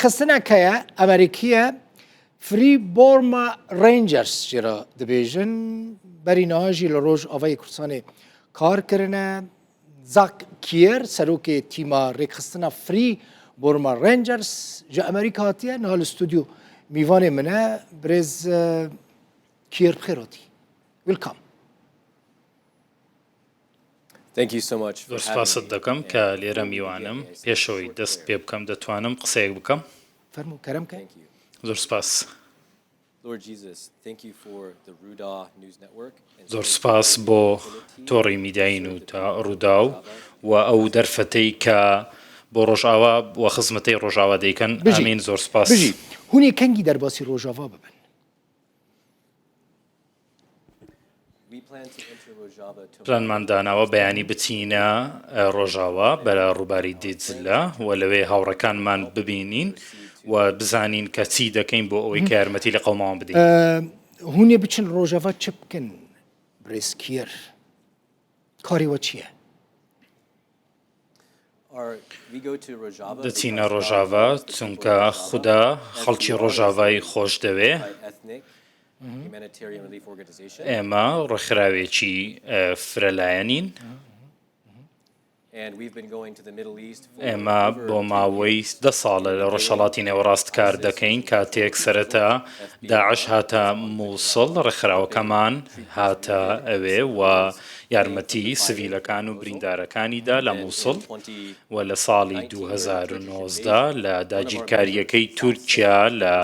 خستنا كيا أمريكية فري بورما رينجرز جرا ديفيجن بريناجي لروج أفاي كرساني كار كرنا زاك كير سروكي تيما ريك خستنا فري بورما رينجرز جا أمريكا هاتيا نهال استوديو ميفاني منا بريز كير بخيراتي ويلكم. Thank you so much for سپاس دەکەم کە لێرە میوانم پێشەوەی دەست پێ بکەم دەتوانم قسەیەک بکەم فرمو كرم كي. زۆر سپاس Lord Jesus, thank you for the Ruda News Network. زۆر سپاس بۆ تۆڕی میدیاین و تا ڕوودا و ئەو دەرفەتەی کە بۆ ڕۆژاوا و خزمەتەی ڕۆژاوا دەیکەن ئامین زۆر سپاس بجي هوني كنجي درباسي روجافا ببن. We plan to enter Rojava tomorrow. پلانمان داناوە بەیانی بچینە ڕۆژاوا بەرە ڕووباری دیجلە و لەوێ هاوڕەکانمان ببینین و بزانین کە چی دەکەین بۆ ئەوەی کە یارمەتی لە قەوماوان بدەین. هوني بچن روجافا چبكن بريسكير كاري وچيه. We go to Rojava دەچینە ڕۆژاوا چونکە خوددا خەڵکی ڕۆژاوای خۆش دەوێ. by ethnic humanitarian relief organization. ئێمە ڕێکخراوێکی فرەلایەنین. And we've been going to the Middle East for ئێمە بۆ ماوەی 10 ساڵە لە ڕۆژهەڵاتی نێوەڕاست کار دەکەین کاتێک سەرەتا داعش هاتە مووسڵ ڕێکخراوەکەمان هاتە ئەوێ و یارمەتی سڤیلەکان و بریندارەکانیدا لە مووسڵ و لە ساڵی 2019 لە داگیرکاریەکەی تورکیا لە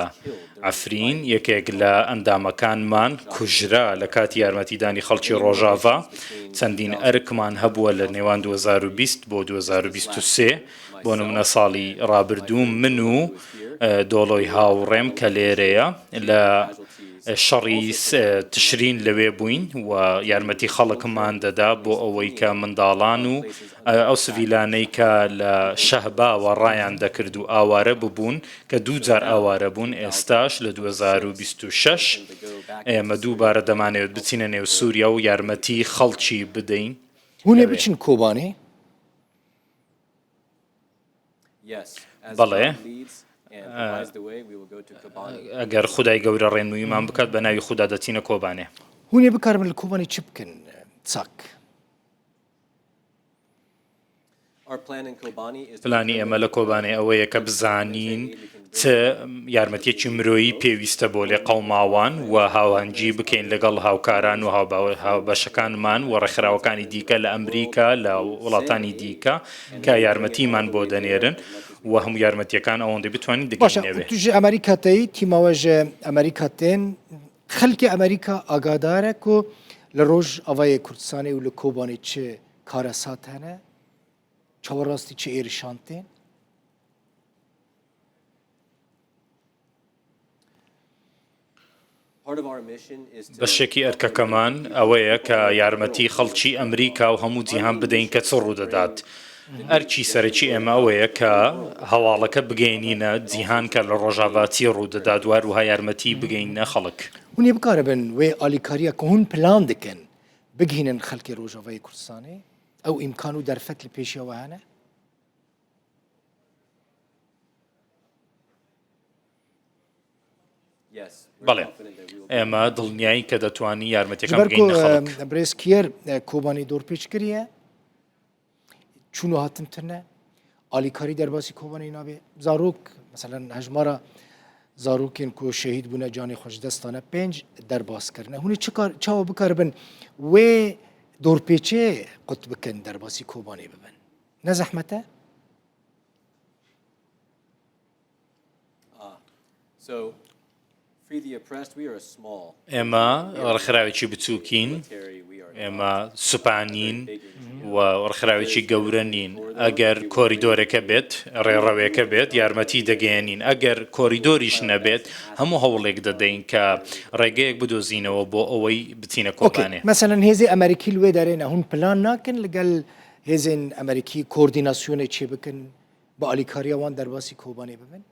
ئەفرین یەکێک لە ئەندامەکانمان کوژرا لە کاتی یارمەتیدانی خەڵکی ڕۆژاوا چەندین ئەرکمان هەبووە لە نێوان 2020 بۆ 2023 بۆ نمونە ساڵی ڕابردوو من و دۆڵۆی هاوڕێم کە لێرەیە لە شەڕی تشرین لەوێ بووین و یارمەتی خەڵکمان دەدا بۆ ئەوەی کە منداڵان و ئەو سڤیلانەی کە لە شەهباوە ڕایان دەکرد و ئاوارە ببوون کە دووجار ئاوارە بوون ئێستاش لە 2026 ئێمە دووبارە دەمانەوێت بچینە نێو سووریا و یارمەتی خەڵکی بدەین. هوني بچن كوباني. yes. As بەڵێ. God leads and provides the way, we will go to Kobani. ئەگەر خودای گەورە ڕێنموویمان بکات بە ناوی خوددا دەچینە کۆبانێ. هوني بكار من الكوباني چبكن تساك. Our plan in Kobani is to پلانی ئێمە لە کۆبانێ ئەوەیە کە بزانین چ یارمەتیەکی مرۆیی پێویستە بۆ لێ قەوماوان و هاوانجی بکەین لەگەڵ هاوکاران و هاوبەشەکانمان و ڕێکخراوەکانی دیکە لە ئەمریکا لە وڵاتانی دیکە کە یارمەتیمان بۆ دەنێرن و هەموو یارمەتیەکان ئەوەندەی بتوانین باشا دەگەینەوێ. توجي أمريكا تي تيماوج أمريكا تين خلق أمريكا أقادارك و لروج أواي كردستاني ولكوباني چه كارسات هنه چاوراستي چه إيرشانتين. part of our mission is to بەشێکی ئەرکەکەمان ئەوەیە کە یارمەتی خەڵکی ئەمریکا و هەموو جیهان بدەین کە چ ڕوودەدات. ئەرکی سەرەکی ئێمە ئەوەیە کە هەواڵەکە بگەینینە جیهان کە لە ڕۆژاواتی ڕوودەدا دوار وها یارمەتی بگەینە خەڵک. هوني بكار بن وي آليكاريا كهون بلان دكن بجهين خلق روجافاي كردستاني أو إمكانه درفت لبيشيا وهنا. yes. we're بەڵێ confident that we will ئێمە دڵنیایی کە دەتوانی یارمەتیەکان بگەینە خەڵک. جبركو بريسكير كوباني دور بيش كريه چونو هاتن تنه آليكاري درباسي كوباني نابي زاروك مثلا هجمارا زاروكين كو شهيد بونا جاني خوش دستانه 5 درباس کرنه هوني چکار چاو بکار بن و دور پیچه قطب کن درباسي كوباني ببن نه زحمته. so free the oppressed. We are a small ئێمە ڕێکخراوێکی بچووکین military. We are ئێمە سوپانین و ڕێکخراوێکی گەورە نین ئەگەر کۆریدۆرێکە بێت ڕێڕەوێکە بێت یارمەتی دەگەێنین ئەگەر کۆریدۆریش نەبێت هەموو هەوڵێک دەدەین کە ڕێگەیەک بدۆزینەوە بۆ ئەوەی بچینە کۆبانێ. مثلا هێزی ئەمریکی لێ دەرێنە هون پلان ناکەن لەگەڵ هێزین ئەمریکی کۆردیناسیۆنێ چێ بکەن بە ئالیکاریاوان دەرباسی کۆبانێ ببن.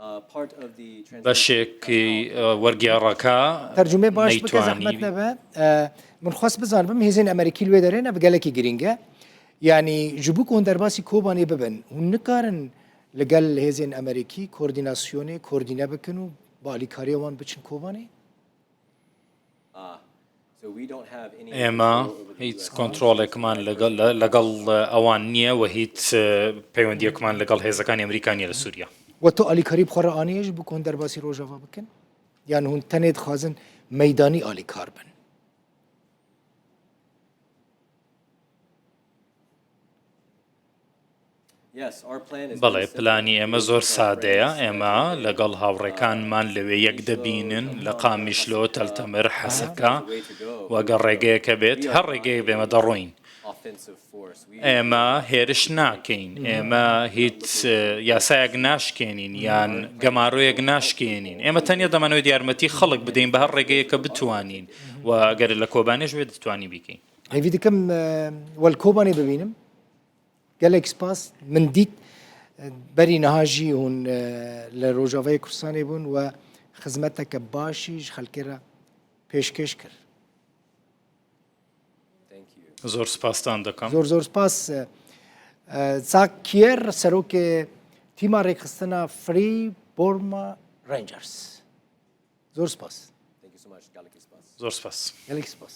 Part of the translation بەشێکی وەرگێڕەکە ترجمه باش بکە نەیتوانی زەحمەت نەبە من خواست بزانم هێزین ئەمریکی لێ دەرێنە بگەلێکی گرینگە یعنی ji bo ku hûn derbasî Kobanê bibin hûn nikarin li gel hêzên Amerîkî koordînasyonê koordîne bikin û bi alîkariya wan biçin Kobanê so we don't have any ئێمە control over the هیچ US کۆنتترۆڵێکمان لەگەڵ ئەوان نییە و هیچ پەیوەندیەکمان لەگەڵ هێزەکانی ئەمریکانیە لە سووریا و تو alîkarî bixwe re anîye ji bo ku hûn derbasî Rojava bikin yan hûn tenê dixwazin meydanî alîkar bin Yes, our plan is بەڵێ پلانی ئێمە زۆر سادەیە ئێمە لەگەڵ هاوڕێکانمان لەوێ یەک دەبینن لە قامیشلۆ تەلتەمر حەسەکە وەگەر ڕێگەیەکە بێت هەر ڕێگەیە بێمە دەڕۆین offensive force. We ئێمە هێرش ناکەین ئێمە هیچ یاسایەک ناشکێنین یان گەماڕۆیەک ناشکێنین ئێمە تەنیا دەمانەوێت یارمەتی خەڵک بدەین بە هەر ڕێگەیەکە بتوانین و ئەگەر لە کۆبانێش وێ دەتوانی بیکەین هەیوی دکەم وەل Kobanê bibînim gelek spas min dît berî niha jî hûn li Rojavayê Kurdistanê bûn we xizmeteke başî ji xelkê re pêşkêş kir thank you. زۆر سپاسان دەکەم زۆر زۆر سپاس Zak Kier serokê tîma rêxistina Free Burma Rangers زۆر سپاس Thank you so much. Galaki Spas. زۆر سپاس gelek spas